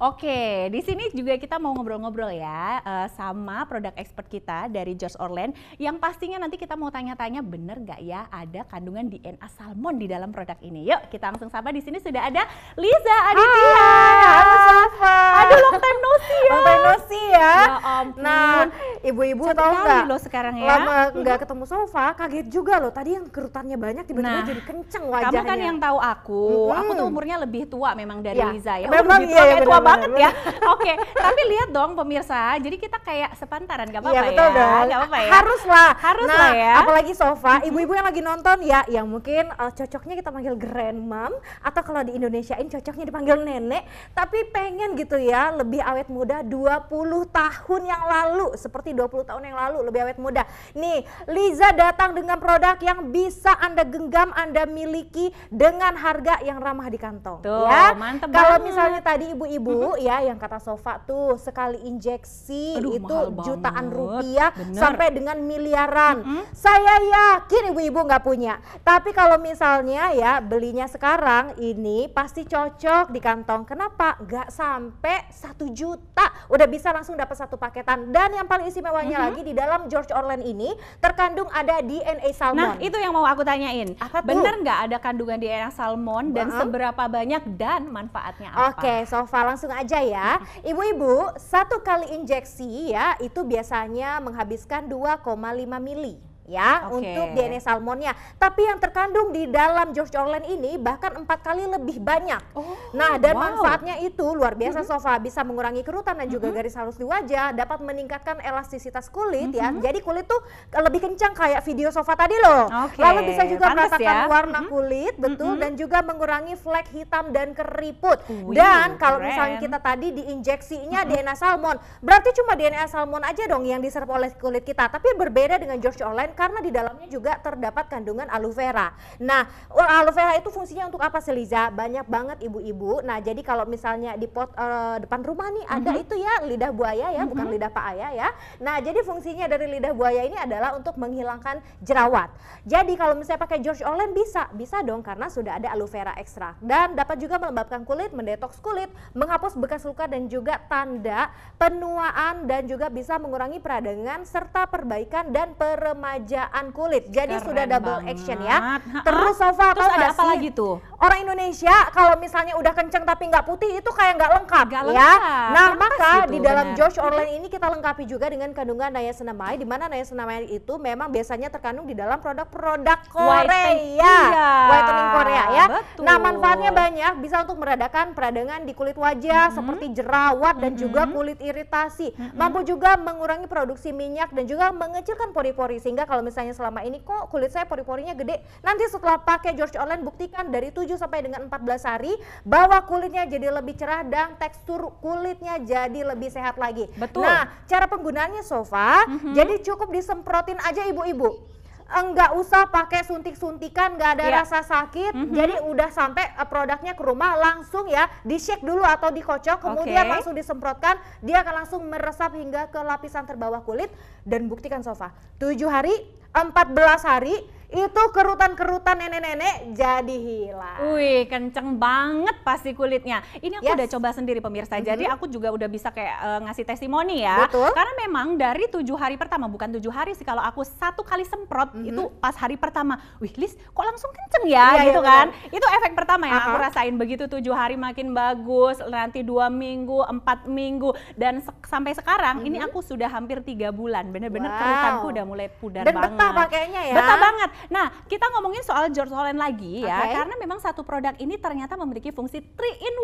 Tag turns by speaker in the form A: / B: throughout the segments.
A: Oke, di sini juga kita mau ngobrol-ngobrol ya sama produk expert kita dari George Orlen yang pastinya nanti kita mau tanya-tanya bener nggak ya ada kandungan DNA salmon di dalam produk ini. Yuk kita langsung sapa, di sini sudah ada Liza Aditya.
B: Halo Safa.
A: Aduh, long time no see ya.
B: Long time no see ya.
A: Ya ampun.
B: Nah, ibu-ibu tahu nggak?
A: Lo sekarang ya.
B: Lama nggak ketemu Safa, kaget juga loh. Tadi yang kerutannya banyak tiba-tiba jadi kenceng wajahnya.
A: Kamu kan yang tahu aku tuh umurnya lebih tua memang dari Liza ya.
B: Memang
A: lebih tua, kayak tua
B: bener,
A: banget ya. Oke, tapi lihat dong pemirsa, jadi kita kayak sepantaran, gak apa-apa ya?
B: Betul dong.
A: Gak apa-apa ya?
B: Haruslah.
A: Haruslah ya.
B: Apalagi Safa, ibu-ibu yang lagi nonton ya, yang mungkin cocoknya kita panggil grandmom, atau kalau di Indonesiain cocoknya dipanggil nenek, tapi pengen gitu ya, lebih awet muda 20 tahun yang lalu, seperti 20 tahun yang lalu, lebih awet muda. Nih, Liza datang dengan produk yang bisa Anda genggam, Anda miliki dengan harga yang ramah di kantong.
A: Tuh,
B: ya.
A: mantep
B: Kalau
A: banget.
B: misalnya tadi ibu-ibu ya, yang kata Safa tuh sekali injeksi itu jutaan rupiah sampai dengan miliaran. Saya yakin ibu-ibu nggak punya. Tapi kalau misalnya ya belinya sekarang ini pasti cocok di kantong. Kenapa? Nggak sampai 1 juta udah bisa langsung dapat satu paketan. Dan yang paling istimewanya lagi, di dalam George Orlen ini terkandung ada DNA salmon.
A: Nah, itu yang mau aku tanyain.
B: Apa tuh?
A: Bener nggak ada kandungan DNA salmon dan seberapa banyak dan manfaatnya apa?
B: Oke, Safa langsung aja ya. Ibu-ibu, 1 kali injeksi ya itu biasanya menghabiskan 2,5 mili ya untuk DNA salmonnya. Tapi yang terkandung di dalam George Orlen ini bahkan 4 kali lebih banyak. Nah, dan manfaatnya itu luar biasa Safa, bisa mengurangi kerutan dan juga garis halus di wajah, dapat meningkatkan elastisitas kulit ya. Jadi kulit tuh lebih kencang kayak video Safa tadi loh. Lalu bisa juga meratakan warna kulit, betul, dan juga mengurangi flek hitam dan keriput. Dan kalau misalnya kita tadi diinjeksinya DNA salmon, berarti cuma DNA salmon aja dong yang diserap oleh kulit kita. Tapi berbeda dengan George Orlen karena di dalamnya juga terdapat kandungan aloe vera. Nah, aloe vera itu fungsinya untuk apa sih Liza? Banyak banget ibu-ibu. Nah, jadi kalau misalnya di pot depan rumah nih ada itu ya lidah buaya ya, bukan lidah Pak Ayah ya. Nah, jadi fungsinya dari lidah buaya ini adalah untuk menghilangkan jerawat. Jadi kalau misalnya pakai George Orlen bisa dong karena sudah ada aloe vera ekstra. Dan dapat juga melembabkan kulit, mendetoks kulit, menghapus bekas luka dan juga tanda penuaan, dan juga bisa mengurangi peradangan serta perbaikan dan peremajaan kulit. Jadi sudah double action ya. Terus Safa,
A: terus ada apa lagi tuh?
B: Orang Indonesia kalau misalnya udah kenceng tapi nggak putih itu kayak nggak lengkap ya. Nah, maka di dalam George Orlen ini kita lengkapi juga dengan kandungan niacinamide, di mana niacinamide itu memang biasanya terkandung di dalam produk-produk Korea, whitening Korea ya. Nah, manfaatnya banyak, bisa untuk meredakan peradangan di kulit wajah seperti jerawat dan juga kulit iritasi. Mampu juga mengurangi produksi minyak dan juga mengecilkan pori-pori, sehingga kalau misalnya selama ini kok kulit saya pori-porinya gede, nanti setelah pakai George Orlen buktikan dari 7 sampai dengan 14 hari bahwa kulitnya jadi lebih cerah dan tekstur kulitnya jadi lebih sehat lagi. Nah, cara penggunaannya Safa, jadi cukup disemprotin aja ibu-ibu. Enggak usah pakai suntik-suntikan, nggak ada rasa sakit. Jadi udah sampai produknya ke rumah langsung ya di shake dulu atau dikocok, kemudian langsung disemprotkan, dia akan langsung meresap hingga ke lapisan terbawah kulit. Dan buktikan Safa, 7 hari, 14 hari itu kerutan-kerutan nenek-nenek jadi hilang.
A: Wih, kenceng banget pasti kulitnya. Ini aku udah coba sendiri pemirsa, jadi aku juga udah bisa kayak ngasih testimoni ya. Karena memang dari 7 hari pertama, bukan 7 hari sih, kalau aku 1 kali semprot itu pas hari pertama, wih Liz kok langsung kenceng ya gitu kan. Itu efek pertama yang aku rasain. Begitu 7 hari makin bagus, nanti 2 minggu, 4 minggu, dan sampai sekarang ini aku sudah hampir 3 bulan. Bener-bener kerutanku udah mulai pudar banget.
B: Dan betah pakainya ya.
A: Betah banget. Nah, kita ngomongin soal George Orlen lagi ya, karena memang satu produk ini ternyata memiliki fungsi 3 in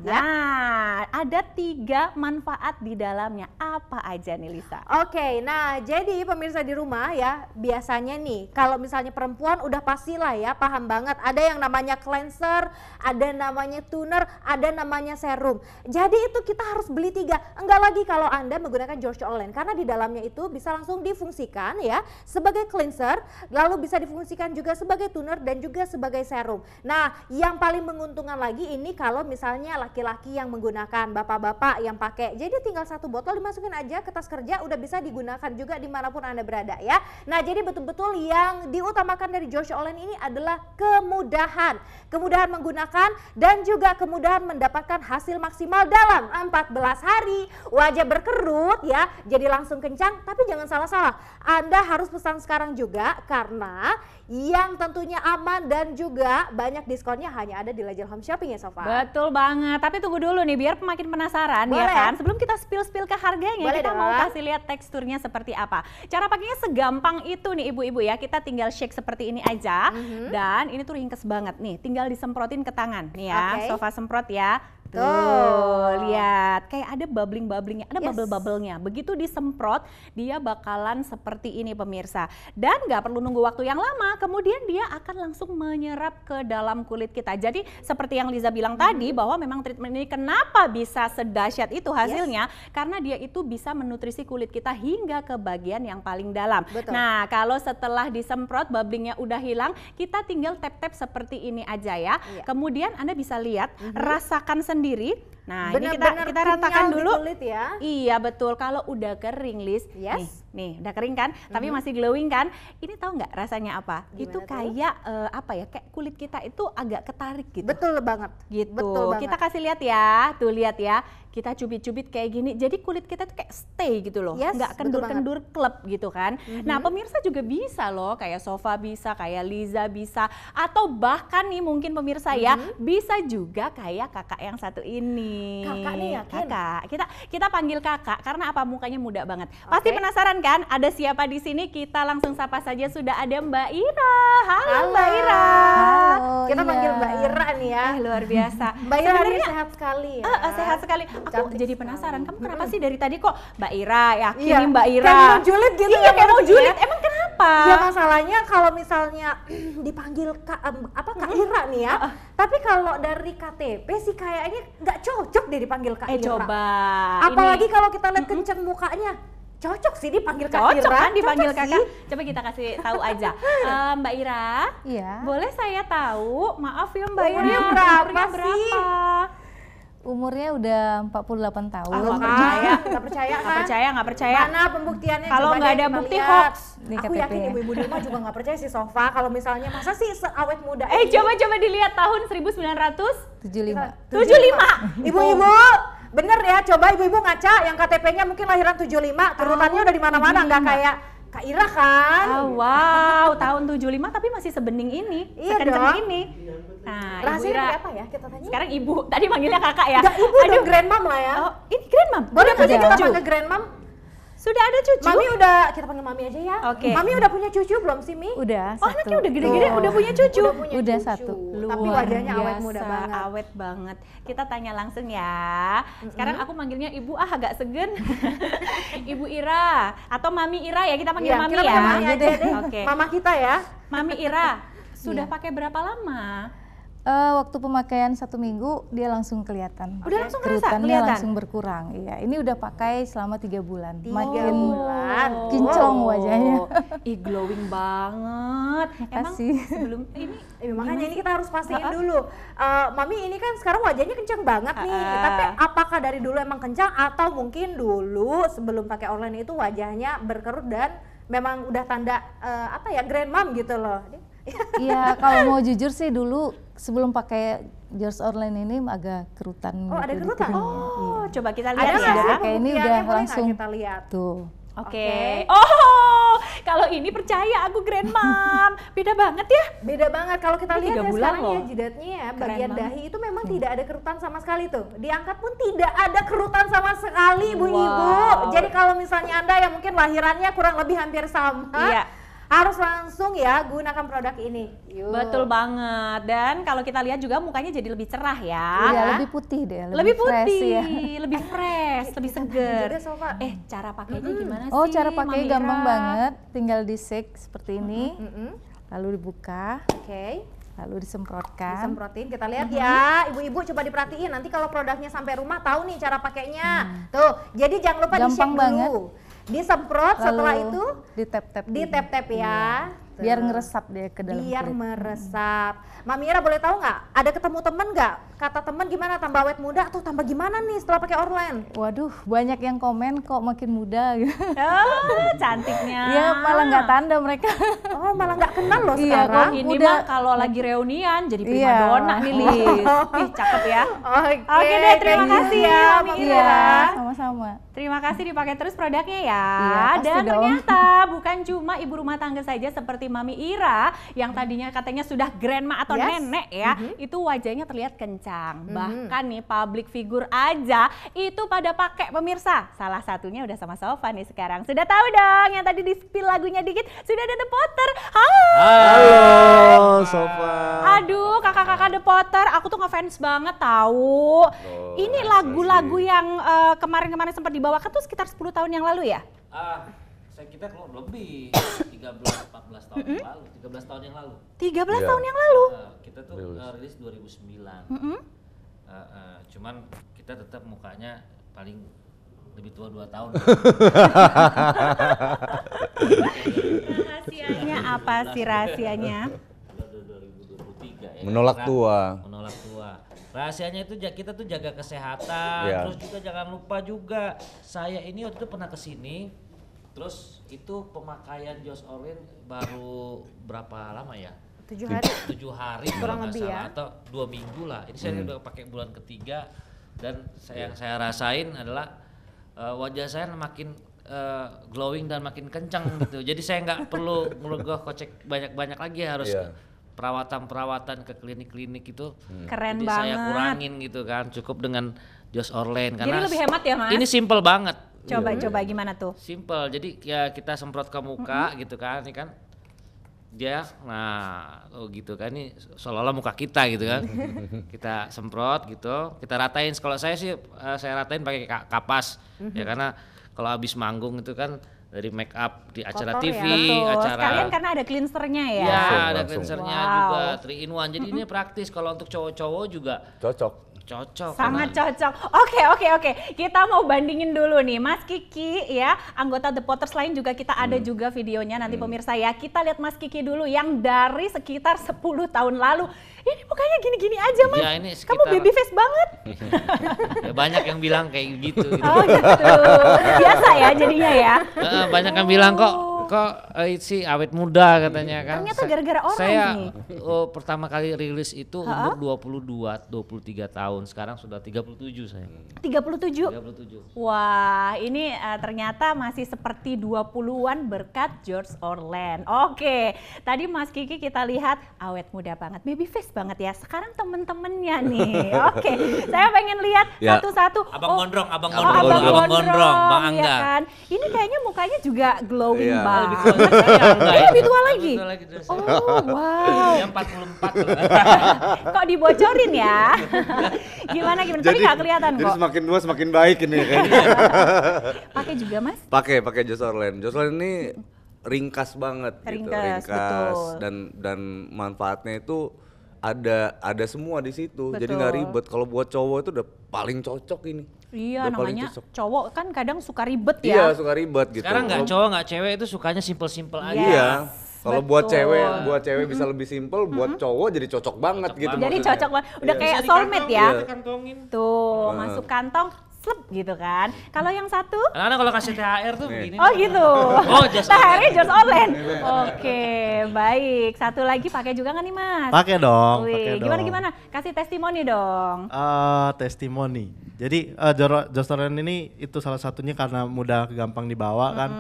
A: 1. Nah, ada 3 manfaat di dalamnya. Apa aja nih Lisa?
B: Oke, nah jadi pemirsa di rumah ya, biasanya nih kalau misalnya perempuan udah pastilah ya paham banget, ada yang namanya cleanser, ada namanya toner, ada namanya serum. Jadi itu kita harus beli 3. Enggak lagi kalau Anda menggunakan George Orlen, karena di dalamnya itu bisa langsung difungsikan ya sebagai cleanser, lalu bisa difungsikan juga sebagai toner dan juga sebagai serum. Nah, yang paling menguntungkan lagi ini kalau misalnya laki-laki yang menggunakan digunakan bapak-bapak yang pakai. Jadi tinggal 1 botol dimasukin aja ke tas kerja, udah bisa digunakan juga dimanapun Anda berada ya. Nah jadi betul-betul yang diutamakan dari George Olen ini adalah kemudahan. Kemudahan menggunakan dan juga kemudahan mendapatkan hasil maksimal dalam 14 hari. Wajah berkerut ya, jadi langsung kencang, tapi jangan salah-salah. Anda harus pesan sekarang juga karena yang tentunya aman dan juga banyak diskonnya hanya ada di Legend Home Shopping ya Sofa.
A: Betul banget, tapi tunggu dulu nih biar makin penasaran. Boleh. Ya kan. Sebelum kita spill ke harganya, boleh kita dong. Mau kasih lihat teksturnya seperti apa. Cara pakainya segampang itu nih ibu-ibu ya, kita tinggal shake seperti ini aja. Dan ini tuh ringkes banget nih, tinggal disemprotin ke tangan nih ya, Sofa semprot ya. Tuh, lihat kayak ada bubbling-bubblingnya, ada bubble-bubblenya. Begitu disemprot, dia bakalan seperti ini pemirsa. Dan nggak perlu nunggu waktu yang lama, kemudian dia akan langsung menyerap ke dalam kulit kita. Jadi seperti yang Liza bilang tadi, bahwa memang treatment ini kenapa bisa sedahsyat itu hasilnya, karena dia itu bisa menutrisi kulit kita hingga ke bagian yang paling dalam. Betul. Nah, kalau setelah disemprot, bubblingnya udah hilang, kita tinggal tap-tap seperti ini aja ya. Kemudian Anda bisa lihat, rasakan sendiri. Nah, ini kita ratakan dulu.
B: Kulit ya.
A: Iya betul. Kalau udah kering, Liz, nih udah kering kan, tapi masih glowing kan. Ini tahu nggak rasanya apa? Gimana itu kayak apa ya? Kayak kulit kita itu agak ketarik gitu.
B: Betul banget.
A: Gitu.
B: Betul banget.
A: Kita kasih lihat ya. Tuh lihat ya. Kita cubit-cubit kayak gini, jadi kulit kita tuh kayak stay gitu loh, nggak kendur-kendur klep gitu kan. Nah pemirsa juga bisa loh, kayak Sofa bisa, kayak Liza bisa, atau bahkan nih mungkin pemirsa ya, bisa juga kayak kakak yang satu ini.
B: Kakak nih yakin?
A: Kakak, kita panggil kakak karena apa, mukanya muda banget. Pasti penasaran kan, ada siapa di sini? Kita langsung sapa saja, sudah ada Mbak Ira. Halo Mbak Ira.
B: Halo, kita panggil Mbak Ira nih ya.
A: Luar biasa.
B: Mbak Ira hari sehat sekali ya.
A: Sehat sekali. Aku jadi penasaran, kamu kenapa sih dari tadi kok Mbak Ira, yakin nih Mbak Ira?
B: Kayak mau julid gitu.
A: Iya, kayak mau julid. Emang kenapa?
B: Ya masalahnya kalau misalnya dipanggil Kak Ira nih ya, tapi kalau dari KTP sih kayaknya nggak cocok deh dipanggil Kak Ira.
A: Coba.
B: Apalagi kalau kita lihat kenceng mukanya. Cocok sih dipanggil Kak Ira.
A: Cocok kan dipanggil kakak. Coba kita kasih tahu aja. Mbak Ira, boleh saya tahu? Maaf ya Mbak Ira,
B: umurnya berapa sih?
C: Umurnya udah 48 tahun.
B: Nggak percaya, nggak percaya kan?
A: Nggak percaya.
B: Mana pembuktiannya?
A: Kalau nggak ada bukti hoax.
B: Aku yakin ibu-ibu di rumah juga nggak percaya sih Sofa. Kalau misalnya masa sih seawet muda
A: coba dilihat tahun 1975.
B: 75. Ibu-ibu, bener ya, coba ibu-ibu ngaca yang KTP-nya mungkin lahiran 75, turutannya udah di mana-mana, nggak kayak Kak Ira kan?
A: Wow, tahun 75 tapi masih sebening ini, sekenceng ini. Nah, Ibu Ira,
B: apa ya kita tanya?
A: Sekarang Ibu, tadi manggilnya kakak ya?
B: Enggak, Ibu dong, grandmam lah ya.
A: Oh, ini grandmam?
B: Boleh kita panggil grandmam?
A: Sudah ada cucu?
B: Mami udah, kita panggil Mami aja ya. Mami udah punya cucu belum sih, Mi?
C: Udah,
A: satu. Oh, anaknya udah gede-gede, udah punya cucu?
C: Udah satu.
B: Tapi wajahnya awet muda banget.
A: Awet banget. Kita tanya langsung ya. Sekarang aku manggilnya Ibu, agak segen. Ibu Ira, atau Mami Ira ya, kita panggil Mami ya?
B: Mami aja deh, Mama kita ya.
A: Mami Ira, sudah pakai berapa lama?
C: Waktu pemakaian 1 minggu dia langsung kelihatan.
A: Udah langsung
C: kerutannya langsung berkurang. Iya, ini udah pakai selama 3 bulan.
B: 3 bulan.
C: Kinclong wajahnya.
A: Glowing banget. Emang sebelum ini
B: makanya ini kita harus pastiin dulu. Mami ini kan sekarang wajahnya kencang banget nih. Tapi apakah dari dulu emang kencang atau mungkin dulu sebelum pakai online itu wajahnya berkerut dan memang udah tanda grandmam gitu loh.
C: Iya, kalau mau jujur sih dulu sebelum pakai George Online ini agak kerutan.
B: Oh, ada kerutan?
A: Oh, coba kita lihat
C: ya. Kayak ini udah langsung
B: kita lihat.
C: Tuh.
A: Oke. Oh, kalau ini percaya aku grandmam. Beda banget ya?
B: Beda banget. Kalau kita lihat ya sekarang ya jidatnya ya, bagian dahi itu memang tidak ada kerutan sama sekali tuh. Diangkat pun tidak ada kerutan sama sekali, ibu-ibu. Jadi kalau misalnya Anda yang mungkin lahirannya kurang lebih hampir sama, harus langsung ya gunakan produk ini.
A: Betul banget. Dan kalau kita lihat juga mukanya jadi lebih cerah ya.
C: Iya, lebih putih deh.
A: Lebih putih,
C: fresh, ya.
A: Lebih fresh, lebih seger. Cara pakainya gimana sih?
C: Oh, cara pakai gampang banget. Tinggal di-shake seperti ini. Lalu dibuka. Lalu disemprotkan.
B: Disemprotin, kita lihat ya. Ibu-ibu coba diperhatiin. Nanti kalau produknya sampai rumah tahu nih cara pakainya. Tuh, jadi jangan lupa di-shake dulu. Disemprot, setelah itu
C: di tap-tap
B: ya.
C: Biar ngeresap dia ke dalam
B: biar
C: kulit.
B: meresap. Mbak Mira boleh tahu nggak? Ada ketemu temen nggak? Kata temen gimana tambah awet muda atau tambah gimana nih setelah pakai Orlen?
C: Waduh, banyak yang komen kok makin muda gitu.
A: Oh, cantiknya.
C: Iya, malah nggak tanda mereka.
B: Oh, malah nggak kenal loh
C: Iya,
B: sekarang.
C: kok
A: Ini
C: udah-
A: mah kalau lagi reunian jadi
C: Iya.
A: primadona nih, Lis. Ih, cakep ya. Oke deh, terima
B: kayak
A: kasih
B: gitu
A: ya,
B: Mbak
A: Mbak
B: Mira.
C: Iya, sama-sama.
A: Terima kasih dipakai terus produknya ya.
C: Iya, pasti
A: Dan
C: dong.
A: ternyata bukan cuma ibu rumah tangga saja seperti Mami Ira yang tadinya katanya sudah grandma atau
B: Yes.
A: nenek ya, itu wajahnya terlihat kencang. Bahkan nih public figure aja itu pada pakai pemirsa. Salah satunya udah sama Sova nih sekarang. Sudah tahu dong yang tadi di spill lagunya dikit, sudah ada The Potter.
D: Halo, Sofa.
A: Aduh, kakak-kakak The Potter, aku tuh ngefans banget tahu. Ini lagu-lagu yang kemarin-kemarin sempat dibawakan tuh sekitar 10 tahun yang lalu ya?
E: Saya kita kalau lebih 13-14 tahun yang lalu, 13 tahun yang lalu.
A: 13
D: Iya.
A: tahun yang lalu.
E: Kita tuh rilis 2009. Cuman kita tetap mukanya paling lebih tua 2 tahun.
A: Rahasianya apa sih rahasianya?
E: 2023 ya.
D: Menolak tua.
E: Menolak tua. Rahasianya itu kita tuh jaga kesehatan,
D: Iya.
E: terus juga jangan lupa juga saya ini waktu itu pernah kesini, terus itu pemakaian Joss Orlen baru berapa lama ya?
B: 7 hari.
E: 7 hari
B: Kurang
E: kalau nggak
B: lebih
E: salah,
B: ya.
E: atau 2 minggu lah. Ini saya udah pakai bulan ketiga dan yang saya rasain adalah wajah saya makin glowing dan makin kencang gitu. Jadi saya nggak perlu ngerogoh kocek banyak-banyak lagi, harus
D: Iya.
E: perawatan-perawatan ke klinik-klinik itu.
A: Keren
E: Jadi
A: banget.
E: saya kurangin gitu kan, cukup dengan Joss Orlen
A: Jadi
E: karena
A: lebih hemat ya, Mas?
E: ini simple banget.
A: Coba gimana tuh?
E: Simple, jadi ya kita semprot ke muka gitu kan, ini kan dia, nah gitu kan, ini seolah-olah muka kita gitu kan, kita semprot gitu, kita ratain. Kalau saya sih saya ratain pakai kapas ya, karena kalau habis manggung itu kan dari make up di acara
B: Kotor ya?
E: TV,
A: Betul.
E: acara
A: Sekalian karena ada cleansernya ya.
E: ya ada
D: Langsung.
E: cleansernya
A: Wow.
E: juga 3 in 1, jadi ini praktis. Kalau untuk cowok-cowok juga
D: Cocok.
E: cocok.
A: Sangat
E: karena-
A: cocok. Oke. Kita mau bandingin dulu nih, Mas Kiki ya, anggota The Potters lain juga kita ada juga videonya nanti pemirsa ya. Kita lihat Mas Kiki dulu yang dari sekitar 10 tahun lalu. Ini mukanya gini-gini aja, Mas.
E: Ya, ini
A: Kamu
E: sekitar-
A: baby face banget.
E: Ya, banyak yang bilang kayak gitu.
A: Oh gitu. Biasa ya jadinya ya.
E: Banyak yang bilang kok sih awet muda katanya kan.
A: Ternyata gara-gara orang
E: saya
A: nih.
E: pertama kali rilis itu umur 23 tahun. Sekarang sudah 37 saya.
A: 37.
E: 37.
A: Wah, ini ternyata masih seperti 20-an berkat George Orlen. Oke, tadi Mas Kiki kita lihat awet muda banget, baby face banget ya. Sekarang temen-temennya nih. Oke, saya pengen lihat
D: Ya.
A: satu-satu.
E: Abang Gondrong, Abang
A: Oh,
E: Gondrong,
A: Abang
E: Abang Gondrong, Bang
A: ya
E: Angga.
A: kan? Ini kayaknya mukanya juga glowing
D: Iya.
A: banget.
E: Lebih tua dari saya, Angga.
A: Ini lebih tua lagi?
E: Lebih tua lagi dari saya.
A: Oh, wow.
E: Dia 44 tuh.
A: Kok dibocorin ya? Gimana? Tapi nggak kelihatan
D: Jadi
A: kok.
D: semakin tua semakin baik ini kayaknya.
A: Pakai juga, Mas?
D: pakai Joss Orlen. Joss Orlen ini ringkas banget
A: Ringkas,
D: gitu,
A: betul.
D: dan manfaatnya itu ada semua di situ. Jadi nggak
A: Betul.
D: ribet. Kalau buat cowok itu udah paling cocok ini.
A: Iya,
D: Udah paling
A: namanya
D: cocok.
A: cowok kan kadang suka ribet ya.
D: Iya, suka ribet gitu.
E: Sekarang nggak
D: Kalau-
E: cowok nggak cewek itu sukanya simple-simple aja.
D: Iya. Kalau buat
A: betul.
D: cewek bisa lebih simpel, buat cowok jadi cocok banget gitu.
A: Jadi
D: maksudnya.
A: cocok banget. Udah
D: Iya.
A: kayak
E: Bisa
A: soulmate ya.
E: dikantongin, dikantongin.
A: Tuh, masuk kantong, slep gitu kan. Kalau yang satu,
E: Karena kalau kasih THR tuh
D: Nih.
E: begini.
A: oh gitu.
E: Oh, Joss
A: THR-nya
E: Orlen.
A: Joss Orlen. Oke, baik. Satu lagi pakai juga nggak nih, Mas?
F: Pakai dong,
A: Wih,
F: pakai dong.
A: gimana? Kasih testimoni dong.
F: Testimoni. Jadi Joss Orlen ini itu salah satunya karena mudah gampang dibawa kan.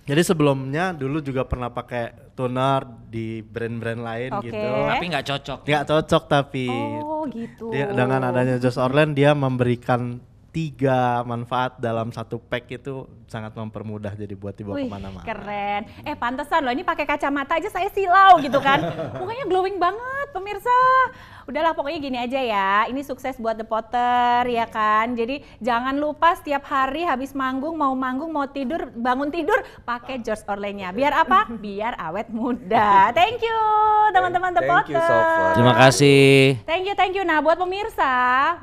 F: Jadi sebelumnya dulu juga pernah pakai toner di brand-brand lain
A: Oke.
F: gitu.
E: Tapi nggak cocok.
F: Nggak cocok tapi
A: Oh, gitu.
F: dengan adanya Joss Orlen dia memberikan 3 manfaat dalam satu pack, itu sangat mempermudah jadi buat dibawa
A: Wih,
F: kemana-mana.
A: keren. Pantesan loh, ini pakai kacamata aja saya silau gitu kan. Mukanya glowing banget. pemirsa. Udahlah pokoknya gini aja ya, ini sukses buat The Potter ya kan. Jadi jangan lupa setiap hari habis manggung mau tidur, bangun tidur pakai George Orlenya. Biar apa? Biar awet muda. Thank you teman-teman The Potter.
D: Thank you Sofa.
E: Terima kasih.
A: Thank you. Nah buat pemirsa,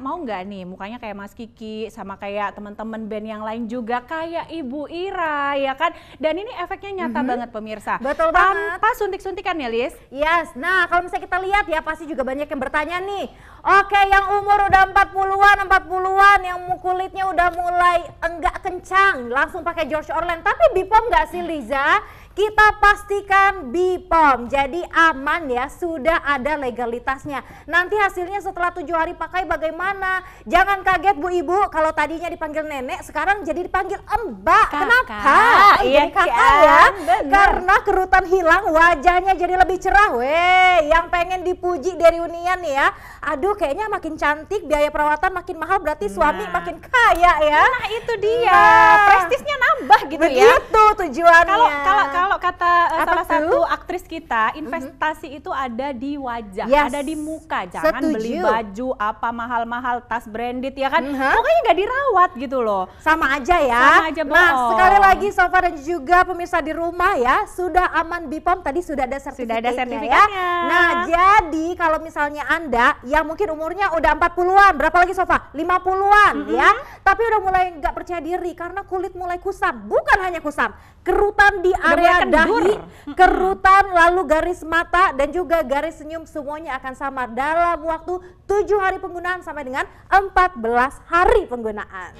A: mau nggak nih mukanya kayak Mas Kiki sama kayak teman-teman band yang lain juga kayak Ibu Ira ya kan. Dan ini efeknya nyata banget pemirsa.
B: Betul banget.
A: Tanpa suntik-suntikan ya Lis.
B: Yes, nah kalau misalnya kita lihat ya pasti juga banyak yang bertanya nih. Oke, yang umur udah 40-an yang kulitnya udah mulai enggak kencang, langsung pakai George Orlen. Tapi Bipom nggak sih Liza? Kita pastikan Bipom, jadi aman ya, sudah ada legalitasnya. Nanti hasilnya setelah 7 hari pakai bagaimana? Jangan kaget Bu Ibu, kalau tadinya dipanggil nenek, sekarang jadi dipanggil Mbak.
A: Kakak.
B: Kenapa?
A: Iya
B: Jadi kakak
A: kan?
B: ya,
A: Bener.
B: karena kerutan hilang, wajahnya jadi lebih cerah. Weh, yang pengen dipuji dari Unian nih ya. Aduh, kayaknya makin cantik, biaya perawatan makin mahal, berarti suami makin kaya ya.
A: Nah itu dia, prestisnya nambah gitu ya.
B: Begitu tujuannya.
A: Kalau kata
B: Apa
A: salah
B: tuh?
A: satu aktris kita, investasi itu ada di wajah,
B: Yes.
A: ada di muka. Jangan
B: Setuju.
A: beli baju apa mahal-mahal, tas branded ya kan. Pokoknya nggak dirawat gitu loh.
B: Sama aja ya.
A: Sama aja,
B: Nah,
A: bohong.
B: sekali lagi Sofa dan juga pemirsa di rumah ya, sudah aman Bipom, tadi sudah ada sertifikatnya ya. Nah, jadi kalau misalnya Anda yang mungkin umurnya udah 40-an, berapa lagi Sofa? 50-an ya. Tapi udah mulai nggak percaya diri karena kulit mulai kusam. Bukan hanya kusam, kerutan di area
A: mulai kendur.
B: dahi, kerutan, lalu garis mata dan juga garis senyum semuanya akan sama dalam waktu 7 hari penggunaan sampai dengan 14 hari penggunaan.